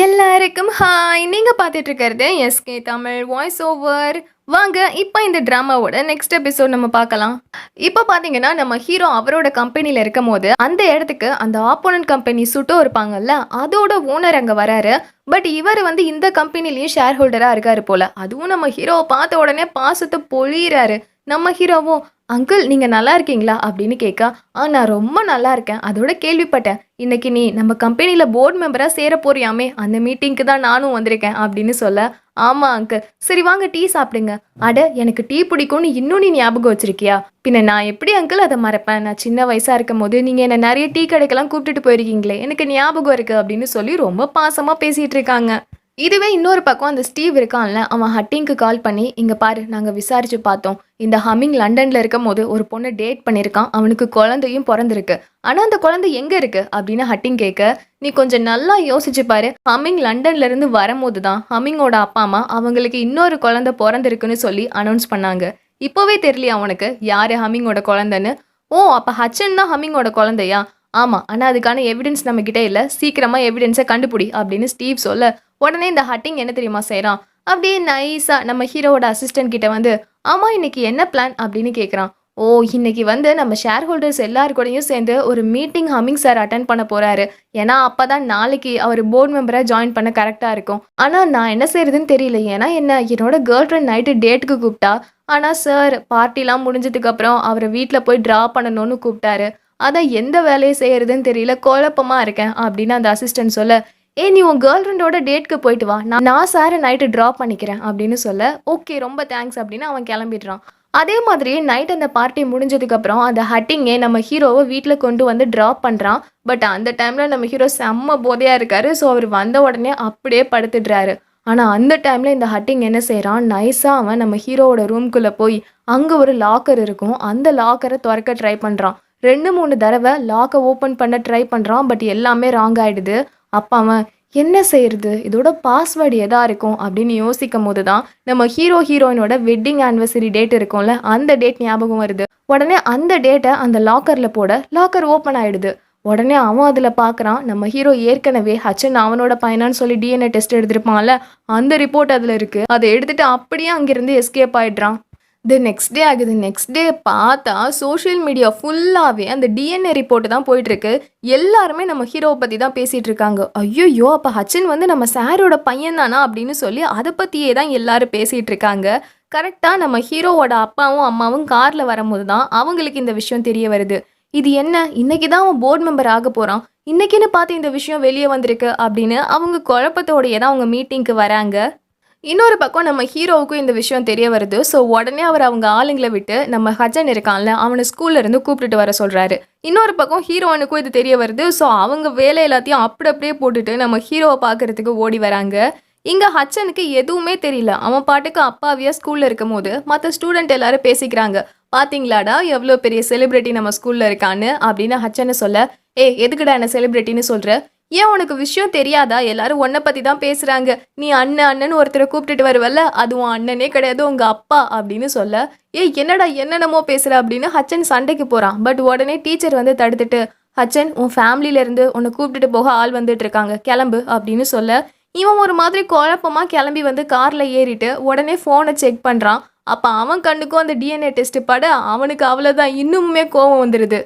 எல்லாருக்கும் ஹாய்! நீங்க பார்த்துட்டு இருக்கிறது எஸ்கே தமிழ் வாய்ஸ் ஓவர். வாங்க இப்போ இந்த டிராமாவோட நெக்ஸ்ட் எபிசோட் நம்ம பார்க்கலாம். இப்போ பார்த்தீங்கன்னா நம்ம ஹீரோ அவரோட கம்பெனியில் இருக்கும்போது அந்த இடத்துக்கு அந்த ஆப்போனன்ட் கம்பெனி சுட்டோ இருப்பாங்கல்ல, அதோட ஓனர் அங்கே வராரு. பட் இவர் வந்து இந்த கம்பெனிலையும் ஷேர் ஹோல்டராக இருக்காரு போல. அதுவும் நம்ம ஹீரோவை பார்த்த உடனே பாசத்தை பொழியிறாரு. நம்ம ஹீரோவும் அங்கிள் நீங்க நல்லா இருக்கீங்களா அப்படின்னு கேட்க, நான் ரொம்ப நல்லா இருக்கேன். அதோட கேள்விப்பட்டேன் இன்னைக்கு நீ நம்ம கம்பெனியில் போர்டு மெம்பராக சேர போறியாமே, அந்த மீட்டிங்க்கு தான் நானும் வந்திருக்கேன் அப்படின்னு சொல்ல, ஆமா அங்கிள். சரி வாங்க டீ சாப்பிடுங்க. அட எனக்கு டீ பிடிக்கும்னு இன்னும் நீ ஞாபகம் வச்சிருக்கியா? பின்ன நான் எப்படி அங்கிள் அதை மறப்பேன்? நான் சின்ன வயசா இருக்கும் போது நீங்க என்ன நிறைய டீ கடைக்கெல்லாம் கூப்பிட்டுட்டு போயிருக்கீங்களே, எனக்கு ஞாபகம் இருக்கு அப்படின்னு சொல்லி ரொம்ப பாசமா பேசிட்டு இருக்காங்க. இதுவே இன்னொரு பக்கம் அந்த ஸ்டீவ் இருக்கான்ல, அவன் ஹட்டிங்க்கு கால் பண்ணி, இங்கே பாரு நாங்கள் விசாரித்து பார்த்தோம், இந்த ஹம்மிங் லண்டனில் இருக்கும் போது ஒரு பொண்ணை டேட் பண்ணியிருக்கான், அவனுக்கு குழந்தையும் பிறந்திருக்கு. ஆனால் அந்த குழந்தை எங்கே இருக்குது அப்படின்னு ஹட்டிங் கேட்க, நீ கொஞ்சம் நல்லா யோசிச்சு பாரு, ஹம்மிங் லண்டன்லேருந்து வரும்போது தான் ஹம்மிங்கோட அப்பா அம்மா அவங்களுக்கு இன்னொரு குழந்தை பிறந்திருக்குன்னு சொல்லி அனௌன்ஸ் பண்ணாங்க. இப்போவே தெரியலையா அவனுக்கு யார் ஹம்மிங்கோட குழந்தைன்னு? ஓ அப்போ ஹச்சன் தான் ஹம்மிங்கோட குழந்தையா? ஆமாம், ஆனால் அதுக்கான எவிடன்ஸ் நம்மக்கிட்ட இல்லை, சீக்கிரமாக எவிடன்ஸை கண்டுபிடி அப்படின்னு ஸ்டீவ் சொல்ல, உடனே இந்த ஹட்டிங் என்ன தெரியுமா செய்கிறான்? அப்படியே நைஸாக நம்ம ஹீரோவோட அசிஸ்டன்ட் கிட்ட வந்து, ஆமாம் இன்னைக்கு என்ன பிளான் அப்படின்னு கேட்குறான். ஓ இன்னைக்கு வந்து நம்ம ஷேர் ஹோல்டர்ஸ் எல்லாருக்கூடையும் சேர்ந்து ஒரு மீட்டிங் ஹம்மிங் சார் அட்டன் பண்ண போகிறாரு. ஏன்னா அப்போ தான் நாளைக்கு அவர் போர்டு மெம்பராக ஜாயின் பண்ண கரெக்டாக இருக்கும். ஆனால் நான் என்ன செய்யறதுன்னு தெரியல. ஏன்னா என்னோட கேர்ள் ஃப்ரெண்ட் நைட்டு டேட்டுக்கு கூப்பிட்டா, ஆனால் சார் பார்ட்டிலாம் முடிஞ்சதுக்கப்புறம் அவரை வீட்டில் போய் ட்ரா பண்ணணும்னு கூப்பிட்டாரு. அதான் எந்த வேலையை செய்யறதுன்னு தெரியல, குழப்பமா இருக்கேன் அப்படின்னு அந்த அசிஸ்டன்ட் சொல்ல, நீ உன் கேர்ள் ஃப்ரெண்டோட டேட்க்கு போயிட்டு வா, நான் சாரை நைட்டு ட்ராப் பண்ணிக்கிறேன் அப்படின்னு சொல்ல, ஓகே ரொம்ப தேங்க்ஸ் அப்படின்னு அவன் கிளம்பிடுறான். அதே மாதிரி நைட் அந்த பார்ட்டி முடிஞ்சதுக்கப்புறம் அந்த ஹட்டிங்கே நம்ம ஹீரோவை வீட்டில் கொண்டு வந்து ட்ராப் பண்ணுறான். பட் அந்த டைமில் நம்ம ஹீரோ செம்ம போதையாக இருக்காரு. ஸோ அவர் வந்த உடனே அப்படியே படுத்துடுறாரு. ஆனால் அந்த டைமில் இந்த ஹட்டிங் என்ன செய்கிறான், நைஸாக அவன் நம்ம ஹீரோவோட ரூம்குள்ளே போய் அங்கே ஒரு லாக்கர் இருக்கும், அந்த லாக்கரை திறக்க ட்ரை பண்ணுறான். 2-3 தடவை லாக்கை ஓப்பன் பண்ண ட்ரை பண்ணுறான். பட் எல்லாமே ராங் ஆகிடுது. அப்போ அவன் என்ன செய்யறது, இதோட பாஸ்வேர்டு எதா இருக்கும் அப்படின்னு யோசிக்கும் போது தான் நம்ம ஹீரோயினோட வெட்டிங் ஆனிவர்சரி டேட் இருக்கும்ல, அந்த டேட் ஞாபகம் வருது. உடனே அந்த டேட்டை அந்த லாக்கரில் போட லாக்கர் ஓப்பன் ஆகிடுது. உடனே அவன் அதில் பார்க்குறான், நம்ம ஹீரோ ஏற்கனவே ஹச்சன் அவனோட பையனான்னு சொல்லி டிஎன்ஏ டெஸ்ட் எடுத்திருப்பான்ல, அந்த ரிப்போர்ட் அதில் இருக்குது. அதை எடுத்துகிட்டு அப்படியே அங்கேருந்து எஸ்கேப் ஆகிடுறான். நெக்ஸ்ட் டே ஆகுது. நெக்ஸ்ட் டே பார்த்தா சோஷியல் மீடியா ஃபுல்லாகவே அந்த டிஎன்ஏ ரிப்போர்ட்டு தான் போயிட்டுருக்கு. எல்லாருமே நம்ம ஹீரோவை பற்றி தான் பேசிகிட்டு இருக்காங்க. ஐயோ அப்போ ஹச்சன் வந்து நம்ம சாரோட பையன் தானா அப்படின்னு சொல்லி அதை பற்றியே தான் எல்லாரும் பேசிகிட்டு இருக்காங்க. கரெக்டாக நம்ம ஹீரோவோட அப்பாவும் அம்மாவும் காரில் வரும்போது தான் அவங்களுக்கு இந்த விஷயம் தெரிய வருது. இது என்ன, இன்னைக்கு தான் அவன் போர்டு மெம்பர் ஆக போகிறான், இன்னைக்குன்னு பார்த்து இந்த விஷயம் வெளியே வந்திருக்கு அப்படின்னு அவங்க குழப்பத்தோடையே தான் அவங்க மீட்டிங்க்கு வராங்க. இன்னொரு பக்கம் நம்ம ஹீரோவுக்கும் இந்த விஷயம் தெரிய வருது. ஸோ உடனே அவர் அவங்க ஆளுங்களை விட்டு நம்ம ஹச்சன் இருக்கான்ல, அவனை ஸ்கூல்ல இருந்து கூப்பிட்டுட்டு வர சொல்கிறாரு. இன்னொரு பக்கம் ஹீரோனுக்கும் இது தெரிய வருது. ஸோ அவங்க வேலை எல்லாத்தையும் அப்படியே போட்டுட்டு நம்ம ஹீரோவை பார்க்கறதுக்கு ஓடி வராங்க. இங்கே ஹச்சனுக்கு எதுவுமே தெரியல. அவன் பாட்டுக்கு அப்பாவியா ஸ்கூலில் இருக்கும் போது மற்ற ஸ்டூடெண்ட் எல்லாரும் பேசிக்கிறாங்க, பார்த்தீங்களாடா எவ்வளோ பெரிய செலிப்ரிட்டி நம்ம ஸ்கூலில் இருக்கான்னு அப்படின்னு ஹச்சனை சொல்ல, எதுக்குடா என்ன செலிப்ரிட்டின்னு சொல்கிற, ஏன் உனக்கு விஷயம் தெரியாதா, எல்லாரும் உன்னை பற்றி தான் பேசுகிறாங்க, நீ அண்ணன்னு ஒருத்தரை கூப்பிட்டுட்டு வருவல்ல, அதுவும் அண்ணனே கிடையாது உங்கள் அப்பா அப்படின்னு சொல்ல, என்னடா என்னென்னமோ பேசுகிற அப்படின்னு ஹச்சன் சண்டைக்கு போகிறான். பட் உடனே டீச்சர் வந்து தடுத்துட்டு, ஹச்சன் உன் ஃபேமிலியிலேருந்து உன்னை கூப்பிட்டுட்டு போக ஆள் வந்துட்டு இருக்காங்க, கிளம்பு அப்படின்னு சொல்ல, இவன் ஒரு மாதிரி குழப்பமாக கிளம்பி வந்து காரில் ஏறிட்டு உடனே ஃபோனை செக் பண்ணுறான். அப்போ அவன் கண்ணுக்கும் அந்த டிஎன்ஏ டெஸ்ட் பட அவனுக்கு அவ்வளோதான், இன்னுமே கோவம் வந்துடுது.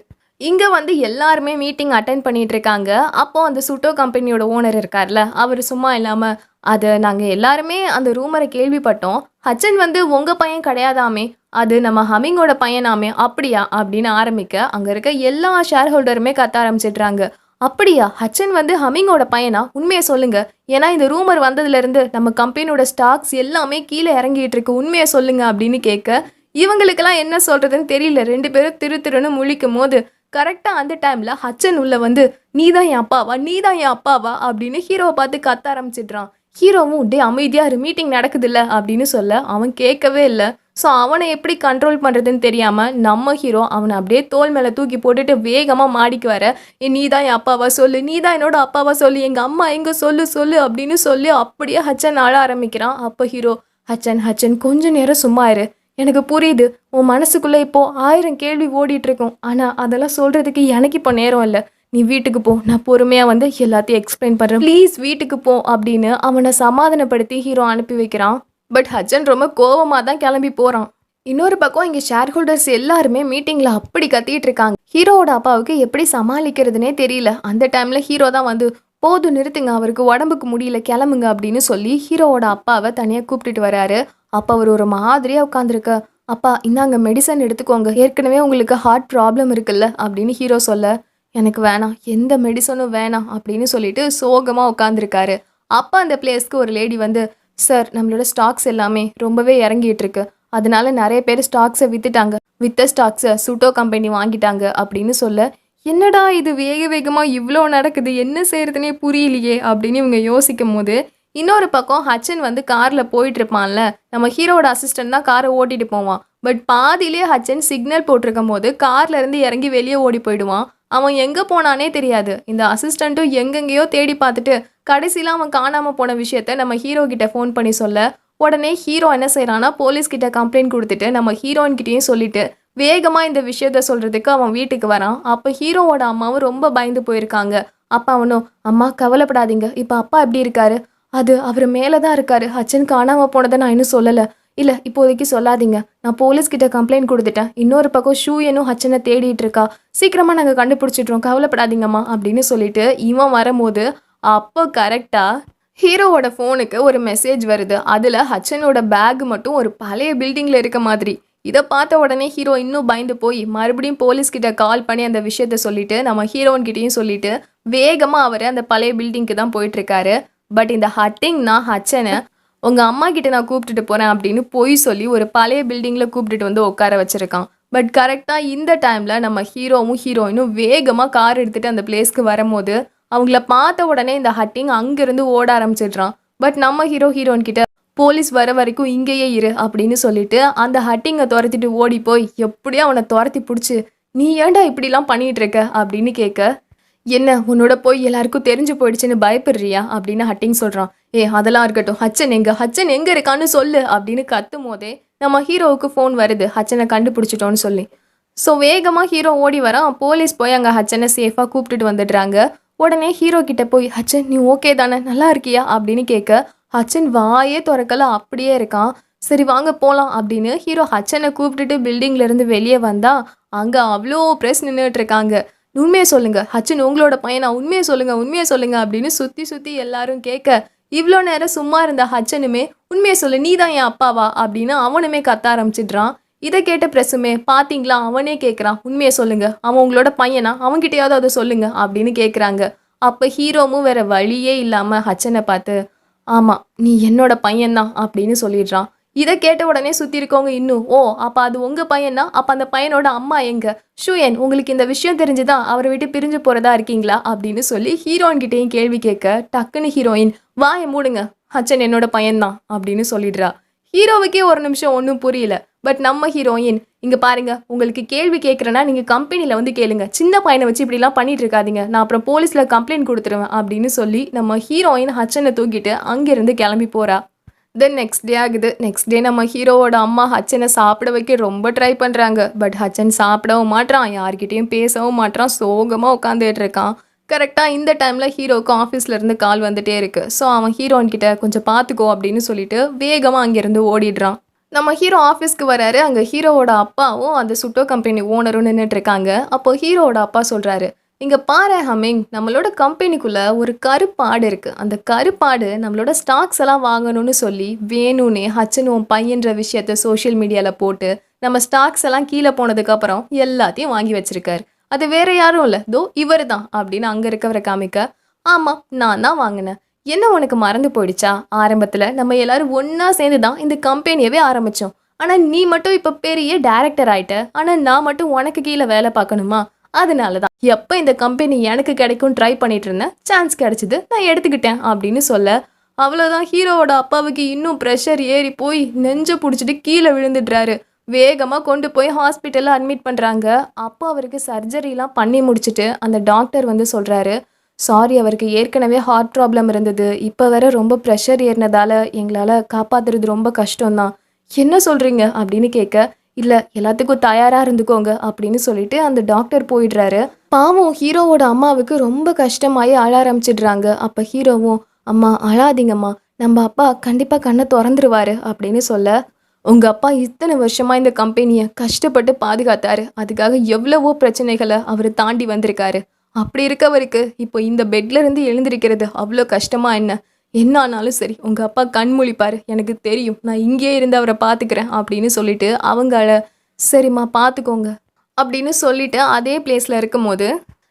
இங்கே வந்து எல்லாருமே மீட்டிங் அட்டென்ட் பண்ணிட்டு இருக்காங்க. அப்போது அந்த சுட்டோ கம்பெனியோட ஓனர் இருக்கார்ல, அவர் சும்மா இல்லாமல், அதை நாங்கள் எல்லாருமே அந்த ரூமரை கேள்விப்பட்டோம், ஹச்சன் வந்து உங்கள் பையன் கிடையாதாமே, அது நம்ம ஹம்மிங்கோட பையனாமே, அப்படியா அப்படின்னு ஆரம்பிக்க அங்கே இருக்க எல்லா ஷேர் ஹோல்டருமே கத்த ஆரம்பிச்சிடுறாங்க. அப்படியா, ஹச்சன் வந்து ஹம்மிங்கோட பையனா, உண்மையை சொல்லுங்க, ஏன்னா இந்த ரூமர் வந்ததுலேருந்து நம்ம கம்பெனியோட ஸ்டாக்ஸ் எல்லாமே கீழே இறங்கிட்டு இருக்கு, உண்மையை சொல்லுங்க அப்படின்னு கேட்க இவங்களுக்கெல்லாம் என்ன சொல்கிறதுன்னு தெரியல. 2 பேரும் திருன்னு முழிக்கும் போது கரெக்டாக அந்த டைமில் ஹச்சன் உள்ள வந்து, நீ தான் என் அப்பாவா, நீ தான் என் அப்பாவா அப்படின்னு ஹீரோவை பார்த்து கத்த ஆரம்பிச்சிடுறான். ஹீரோவும் அமைதியாக மீட்டிங் நடக்குதுல்ல அப்படின்னு சொல்ல அவன் கேட்கவே இல்லை. ஸோ அவனை எப்படி கண்ட்ரோல் பண்ணுறதுன்னு தெரியாமல் நம்ம ஹீரோ அவனை அப்படியே தோல் மேலே தூக்கி போட்டுட்டு வேகமாக மாடிக்கு வர, நீ தான் என் அப்பாவா சொல்லு, நீ தான் என்னோட அப்பாவா சொல்லு, எங்கள் அம்மா எங்கே சொல்லு சொல்லு அப்படின்னு சொல்லி அப்படியே ஹச்சன் ஆள ஆரம்பிக்கிறான். அப்போ ஹீரோ, ஹச்சன் கொஞ்ச நேரம் சும்மா இரு, எனக்கு புரியுது உன் மனசுக்குள்ளே இப்போது 1000 கேள்வி ஓடிட்டுருக்கும், ஆனால் அதெல்லாம் சொல்கிறதுக்கு எனக்கு இப்போ நேரம் இல்லை, நீ வீட்டுக்கு போ, நான் பொறுமையா வந்து எல்லாத்தையும் எக்ஸ்பிளைன் பண்றேன், ப்ளீஸ் வீட்டுக்கு போ அப்படின்னு அவனை சமாதானப்படுத்தி ஹீரோ அனுப்பி வைக்கிறான். பட் ஹட்சன் ரொம்ப கோவமா தான் கிளம்பி போறான். இன்னொரு பக்கம் இங்க ஷேர் ஹோல்டர்ஸ் எல்லாருமே மீட்டிங்ல அப்படி கத்திட்டு இருக்காங்க. ஹீரோவோட அப்பாவுக்கு எப்படி சமாளிக்கிறதுனே தெரியல. அந்த டைம்ல ஹீரோ தான் வந்து போதும் நிறுத்துங்க, அவருக்கு உடம்புக்கு முடியல, கிளம்புங்க அப்படின்னு சொல்லி ஹீரோவோட அப்பாவை தனியா கூப்பிட்டுட்டு வராரு. அப்ப அவர் ஒரு மாதிரியா உட்காந்துருக்க, அப்பா இந்தாங்க மெடிசன் எடுத்துக்கோங்க, ஏற்கனவே உங்களுக்கு ஹார்ட் ப்ராப்ளம் இருக்குல்ல அப்படின்னு ஹீரோ சொல்ல, எனக்கு வேணாம், எந்த மெடிசனும் வேணாம் அப்படின்னு சொல்லிட்டு சோகமா உட்காந்துருக்காரு. அப்ப அந்த பிளேஸ்க்கு ஒரு லேடி வந்து, சார் நம்மளோட ஸ்டாக்ஸ் எல்லாமே ரொம்பவே இறங்கிட்டு இருக்கு, அதனால நிறைய பேர் ஸ்டாக்ஸை வித்துட்டாங்க, வித்த ஸ்டாக்ஸை சுட்டோ கம்பெனி வாங்கிட்டாங்க அப்படின்னு சொல்ல, என்னடா இது வேக வேகமா இவ்வளோ நடக்குது, என்ன செய்யறதுனே புரியலையே அப்படின்னு இவங்க யோசிக்கும் போது, இன்னொரு பக்கம் ஹட்சன் வந்து கார்ல போயிட்டு இருப்பான்ல, நம்ம ஹீரோட அசிஸ்டன்ட் தான் காரை ஓட்டிட்டு போவான். பட் பாதியிலே ஹட்சன் சிக்னல் போட்டிருக்கும் போது கார்ல இருந்து இறங்கி வெளியே ஓடி போயிடுவான். அவன் எங்க போனானே தெரியாது. இந்த அசிஸ்டண்ட்டும் எங்கெங்கேயோ தேடி பார்த்துட்டு கடைசியில அவன் காணாம போன விஷயத்த நம்ம ஹீரோ கிட்ட ஃபோன் பண்ணி சொல்ல, உடனே ஹீரோ என்ன செய்யறான்னா போலீஸ் கிட்ட கம்ப்ளைண்ட் கொடுத்துட்டு நம்ம ஹீரோயின் கிட்டேயும் சொல்லிட்டு வேகமா இந்த விஷயத்த சொல்றதுக்கு அவன் வீட்டுக்கு வரான். அப்ப ஹீரோவோட அம்மாவும் ரொம்ப பயந்து போயிருக்காங்க. அப்ப அவனும், அம்மா கவலைப்படாதீங்க, இப்ப அப்பா எப்படி இருக்காரு, அது அவர் மேலதான் இருக்காரு, ஹட்சன் காணாம போனதை நான் இன்னும் சொல்லல, இல்ல இப்போதைக்கு சொல்லாதீங்க, நான் போலீஸ் கிட்ட கம்ப்ளைண்ட் கொடுத்துட்டேன், இன்னொரு பக்கம் ஷூயனும் ஹட்சனை தேடிட்டு இருக்கா, சீக்கிரமா நாங்க கண்டுபிடிச்சிட்றோம், கவலைப்படாதீங்கம்மா அப்படின்னு சொல்லிட்டு இவன் வரும்போது அப்போ கரெக்டா ஹீரோவோட ஃபோனுக்கு ஒரு மெசேஜ் வருது. அதுல ஹட்சனோட பேக் மட்டும் ஒரு பழைய பில்டிங்ல இருக்க மாதிரி. இதை பார்த்த உடனே ஹீரோ இன்னும் பயந்து போய் மறுபடியும் போலீஸ் கிட்ட கால் பண்ணி அந்த விஷயத்த சொல்லிட்டு நம்ம ஹீரோயின் கிட்டேயும் சொல்லிட்டு வேகமா அவர் அந்த பழைய பில்டிங்க்கு தான் போயிட்டு இருக்காரு. பட் இந்த ஹட்டிங்னா ஹட்சனை உங்க அம்மா கிட்ட நான் கூப்பிட்டுட்டு போறேன் அப்படின்னு பொய் சொல்லி ஒரு பழைய பில்டிங்ல கூப்பிட்டுட்டு வந்து உட்கார வச்சிருக்கான். பட் கரெக்டா இந்த டைம்ல நம்ம ஹீரோவும் ஹீரோயினும் வேகமா கார் எடுத்துட்டு அந்த பிளேஸ்க்கு வரும்போது அவங்கள பார்த்த உடனே இந்த ஹட்டிங் அங்கிருந்து ஓட ஆரம்பிச்சிடுறான். பட் நம்ம ஹீரோயின் கிட்ட போலீஸ் வர வரைக்கும் இங்கேயே இரு அப்படின்னு சொல்லிட்டு அந்த ஹட்டிங்கை துரத்திட்டு ஓடி போய் எப்படியோ அவனை துரத்தி பிடிச்சி, நீ ஏன்டா இப்படிலாம் பண்ணிட்டு இருக்க அப்படின்னு கேட்க, என்ன உன்னோட போய் எல்லாருக்கும் தெரிஞ்சு போயிடுச்சுன்னு பயப்படுறியா அப்படின்னு ஹட்டிங் சொல்றான். அதெல்லாம் இருக்கட்டும், ஹட்சன் எங்க இருக்கான்னு சொல்லு அப்படின்னு கத்தும் போதே நம்ம ஹீரோவுக்கு ஃபோன் வருது, ஹட்சனை கண்டுபிடிச்சிட்டோன்னு சொல்லி. ஸோ வேகமா ஹீரோ ஓடி வரான். போலீஸ் போய் அங்கே ஹட்சனை சேஃபாக கூப்பிட்டுட்டு வந்துடுறாங்க. உடனே ஹீரோ கிட்ட போய், ஹட்சன் நீ ஓகே தானே, நல்லா இருக்கியா அப்படின்னு கேட்க, ஹட்சன் வாயே திறக்கல, அப்படியே இருக்கான். சரி வாங்க போகலாம் அப்படின்னு ஹீரோ ஹட்சனை கூப்பிட்டுட்டு பில்டிங்ல இருந்து வெளியே வந்தா அங்கே அவ்வளோ ப்ரெஸ் நின்றுட்டு இருக்காங்க. உண்மையை சொல்லுங்க ஹட்சன் உங்களோட பையனா, உண்மையை சொல்லுங்க அப்படின்னு சுற்றி சுற்றி எல்லாரும் கேட்க, இவ்வளோ நேரம் சும்மா இருந்த ஹட்சனுமே உண்மையை சொல்லு, நீ தான் என் அப்பாவா அப்படின்னு அவனுமே கத்த ஆரம்பிச்சிடுறான். இதை கேட்ட பிரசுமே, பாத்தீங்களா அவனே கேட்குறான், உண்மையை சொல்லுங்க, அவன் உங்களோட பையனா, அவன்கிட்டயாவது அதை சொல்லுங்க அப்படின்னு கேட்குறாங்க. அப்போ ஹீரோவும் வேற வழியே இல்லாமல் ஹட்சனை பார்த்து, ஆமாம் நீ என்னோட பையன்தான் அப்படின்னு சொல்லிடுறான். இதை கேட்ட உடனே சுற்றி இருக்கவங்க இன்னும், ஓ அப்போ அது உங்கள் பையனா, அப்போ அந்த பையனோட அம்மா எங்க, ஷூயன் உங்களுக்கு இந்த விஷயம் தெரிஞ்சுதான் அவரை விட்டு பிரிஞ்சு போகிறதா இருக்கீங்களா அப்படின்னு சொல்லி ஹீரோயின் கிட்டேயும் கேள்வி கேட்க, டக்குன்னு ஹீரோயின் வாயை மூடுங்க, ஹட்சன் என்னோட பையன்தான் அப்படின்னு சொல்லிடுறா. ஹீரோவுக்கே ஒரு நிமிஷம் ஒன்றும் புரியல. பட் நம்ம ஹீரோயின், இங்க பாருங்க உங்களுக்கு கேள்வி கேட்குறேன்னா நீங்க கம்பெனியில் வந்து கேளுங்க, சின்ன பையனை வச்சு இப்படிலாம் பண்ணிட்டு இருக்காதீங்க, நான் அப்புறம் போலீஸ்ல கம்ப்ளைண்ட் கொடுத்துருவேன் அப்படின்னு சொல்லி நம்ம ஹீரோயின் ஹட்சனை தூக்கிட்டு அங்கிருந்து கிளம்பி போறா. தென் நெக்ஸ்ட் டே ஆகுது. நெக்ஸ்ட் டே நம்ம ஹீரோவோட அம்மா ஹட்சனை சாப்பிட வைக்க ரொம்ப ட்ரை பண்ணுறாங்க. பட் ஹட்சன் சாப்பிடவும் மாட்டான், யார்கிட்டையும் பேசவும் மாட்டான், சோகமாக உட்காந்துட்டு இருக்கான். கரெக்டாக இந்த டைமில் ஹீரோவுக்கு ஆஃபீஸ்லேருந்து கால் வந்துட்டே இருக்கு. ஸோ அவன் ஹீரோயின் கிட்ட கொஞ்சம் பார்த்துக்கோ அப்படின்னு சொல்லிட்டு வேகமாக அங்கேருந்து ஓடிடுறான். நம்ம ஹீரோ ஆஃபீஸ்க்கு வராரு. அங்கே ஹீரோவோட அப்பாவும் அந்த சுட்டோ கம்பெனி ஓனரும் நின்றுட்டு இருக்காங்க. அப்போ ஹீரோவோட அப்பா சொல்கிறாரு, இங்கே பாரு ஹமிங், நம்மளோட கம்பெனிக்குள்ளே ஒரு கருப்பாடு இருக்குது, அந்த கருப்பாடு நம்மளோட ஸ்டாக்ஸ் எல்லாம் வாங்கணும்னு சொல்லி வேணும்னே ஹட்சனும் பையன்ற விஷயத்த சோஷியல் மீடியாவில் போட்டு நம்ம ஸ்டாக்ஸ் எல்லாம் கீழே போனதுக்கப்புறம் எல்லாத்தையும் வாங்கி வச்சிருக்காரு. அது வேற யாரும் இல்லை, தோ இவர் தான் அப்படின்னு அங்கே இருக்கவரை காமிக்க, ஆமாம் நான் தான் வாங்கினேன், என்ன உனக்கு மறந்து போயிடுச்சா, ஆரம்பத்தில் நம்ம எல்லாரும் ஒன்றா சேர்ந்து தான் இந்த கம்பெனியவே ஆரம்பித்தோம், ஆனால் நீ மட்டும் இப்போ பெரிய டைரக்டர் ஆயிட்ட, ஆனால் நான் மட்டும் உனக்கு கீழே வேலை பார்க்கணுமா, அதனால தான் எப்போ இந்த கம்பெனி எனக்கு கிடைக்கும் ட்ரை பண்ணிட்டு இருந்தேன், சான்ஸ் கிடைச்சிது நான் எடுத்துக்கிட்டேன் அப்படின்னு சொல்ல, அவ்வளோதான் ஹீரோவோட அப்பாவுக்கு இன்னும் ப்ரெஷர் ஏறி போய் நெஞ்சை பிடிச்சிட்டு கீழே விழுந்துடுறாரு. வேகமாக கொண்டு போய் ஹாஸ்பிட்டலில் அட்மிட் பண்ணுறாங்க. அப்போ அவருக்கு சர்ஜரிலாம் பண்ணி முடிச்சுட்டு அந்த டாக்டர் வந்து சொல்கிறாரு, சாரி அவருக்கு ஏற்கனவே ஹார்ட் ப்ராப்ளம் இருந்தது, இப்போ வேற ரொம்ப ப்ரெஷர் ஏறினதால எங்களால் காப்பாற்றுறது ரொம்ப கஷ்டம்தான். என்ன சொல்கிறீங்க அப்படின்னு கேட்க, இல்ல எல்லாத்துக்கும் தயாரா இருந்துக்கோங்க அப்படின்னு சொல்லிட்டு அந்த டாக்டர் போயிடுறாரு. பாவம் ஹீரோவோட அம்மாவுக்கு ரொம்ப கஷ்டமாயி அழ ஆரம்பிச்சிடுறாங்க. அப்ப ஹீரோவும், "அம்மா அழாதீங்கம்மா. நம்ம அப்பா கண்டிப்பா கண்ண தொறந்துருவாரு" அப்படின்னு சொல்ல, "உங்க அப்பா இத்தன வருஷமா இந்த கம்பெனிய கஷ்டப்பட்டு பாதுகாத்தாரு. அதுக்காக எவ்வளவோ பிரச்சனைகள அவரு தாண்டி வந்திருக்காரு. அப்படி இருக்கவருக்கு இப்போ இந்த பெட்ல இருந்து எழுந்திரிக்கிறது அவ்ளோ கஷ்டமா என்ன? என்ன ஆனாலும் சரி உங்க அப்பா கண் முழிப்பாரு. எனக்கு தெரியும். நான் இங்கேயே இருந்து அவர பார்த்துக்கிறேன்" அப்படின்னு சொல்லிட்டு அவங்க அழ, "சரிம்மா பார்த்துக்கோங்க" அப்படின்னு சொல்லிட்டு அதே பிளேஸ்ல இருக்கும்போது,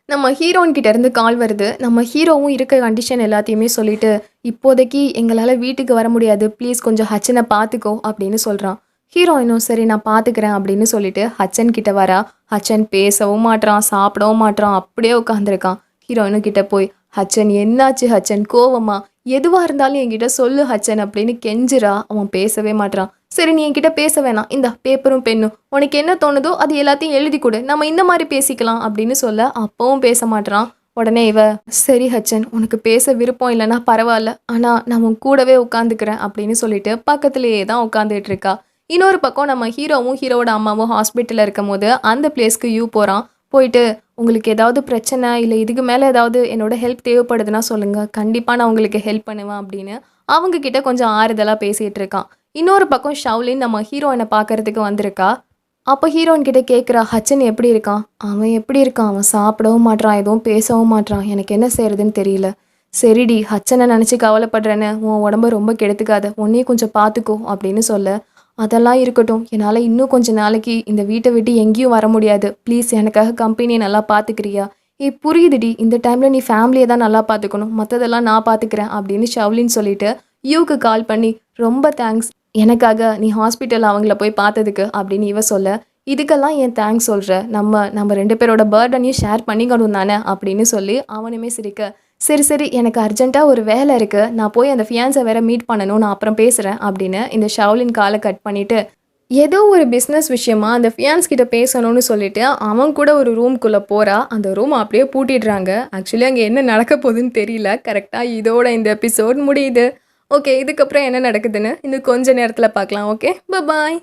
நம்ம ஹீரோயின் கிட்ட இருந்து கால் வருது. நம்ம ஹீரோவும் இருக்க கண்டிஷன் எல்லாத்தையுமே சொல்லிட்டு, "இப்போதைக்கு எங்களால வீட்டுக்கு வர முடியாது. ப்ளீஸ் கொஞ்சம் ஹட்சன பார்த்துக்கோ" அப்படின்னு சொல்றான். ஹீரோயினும் சரி நான் பார்த்துக்கிறேன் அப்படின்னு சொல்லிட்டு ஹட்சன் கிட்ட வரா. ஹட்சன் பேசவும் மாட்றான், சாப்பிடவும் மாட்றான். அப்படியே உட்காந்துருக்கான். ஹீரோயினு கிட்ட போய், "ஹட்சன் என்னாச்சு ஹட்சன்? கோவமா? எதுவா இருந்தாலும் என்கிட்ட சொல்லு ஹட்சன்" அப்படின்னு கெஞ்சுறா. அவன் பேசவே மாட்றான். "சரி நீ என்கிட்ட பேச வேணாம். இந்தா பேப்பரும் பென்னும். உனக்கு என்ன தோணுதோ அது எல்லாத்தையும் எழுதி கொடு. நம்ம இந்த மாரி பேசிக்கலாம்" அப்படின்னு சொல்ல, அப்பவும் பேச மாட்றான். உடனே இவ, "சரி ஹட்சன் உனக்கு பேச விருப்பம் இல்லைன்னா பரவாயில்ல. ஆனா நான் உன் கூடவே உட்காந்துக்கிறேன்" அப்படின்னு சொல்லிட்டு பக்கத்திலேயே தான் உட்காந்துட்டு இருக்கா. இன்னொரு பக்கம் நம்ம ஹீரோவும் ஹீரோவோட அம்மாவும் ஹாஸ்பிட்டல்ல இருக்கும்போது அந்த பிளேஸ்க்கு போறான். போயிட்டு, "உங்களுக்கு ஏதாவது பிரச்சனை இல்ல இதுக்கு மேல ஏதாவது என்னோட ஹெல்ப் தேவைப்படுதுன்னா சொல்லுங்க. கண்டிப்பா நான் உங்களுக்கு ஹெல்ப் பண்ணுவேன்" அப்படின்னு அவங்க கிட்ட கொஞ்சம் ஆறுதலா பேசிட்டு இருக்கான். இன்னொரு பக்கம் ஷவுலின் நம்ம ஹீரோயின பார்க்கறதுக்கு வந்திருக்கா. அப்ப ஹீரோயின் கிட்ட கேட்குறா, "ஹட்சன் எப்படி இருக்கான்?" "அவன் எப்படி இருக்கான்? அவன் சாப்பிடவும் மாட்றான், எதுவும் பேசவும் மாட்றான். எனக்கு என்ன செய்றதுன்னு தெரியல." "சரிடி, ஹட்சன நெனச்சு கவலைப்படுறேன்னு உன் உடம்ப ரொம்ப கெடுத்துக்காத. உன்னையும் கொஞ்சம் பார்த்துக்கோ" அப்படின்னு சொல்ல, "அதெல்லாம் இருக்கட்டும். என்னால இன்னும் கொஞ்ச நாளைக்கு இந்த வீட்ட விட்டு எங்கேயும் வர முடியாது. ப்ளீஸ் எனக்காக கம்பெனிய நல்லா பார்த்துக்கிறியா?" புரியுதுடி. இந்த டைம்ல நீ ஃபேமிலிய தான் நல்லா பார்த்துக்கணும். மத்ததெல்லாம் நான் பார்த்துக்கிறேன்" அப்படின்னு ஷவ்லின் சொல்லிட்டு யூக்கு கால் பண்ணி, "ரொம்ப தேங்க்ஸ். எனக்காக நீ ஹாஸ்பிட்டல்ல அவங்கள போய் பார்த்ததுக்கு" அப்படின்னு இவ சொல்ல, "இதுக்கெல்லாம் ஏன் தேங்க்ஸ் சொல்ற? நம்ம 2 பேரோட பர்டனையும் ஷேர் பண்ணிக்கணும் தானே" அப்படின்னு சொல்லி அவனுமே சிரிக்க, "சரி சரி எனக்கு அர்ஜென்ட்டா ஒரு வேலை இருக்கு. நான் போய் அந்த ஃபியான்ஸ வேற மீட் பண்ணணும். நான் அப்புறம் பேசுறேன்" அப்படின்னு இந்த ஷவுலின் கால கட் பண்ணிட்டு, ஏதோ ஒரு பிஸ்னஸ் விஷயமா அந்த ஃபியான்ஸ் கிட்ட பேசணும்னு சொல்லிட்டு அவன் கூட ஒரு ரூம்குள்ள போறா. அந்த ரூம் அப்படியே பூட்டிடுறாங்க. ஆக்சுவலி அங்க என்ன நடக்க போகுதுன்னு தெரியல. கரெக்ட்டா இதோட இந்த எபிசோட் முடியுது. ஓகே, இதுக்கப்புறம் என்ன நடக்குதுன்னு இன்னும் கொஞ்ச நேரத்துல பார்க்கலாம். ஓகே, பாய்.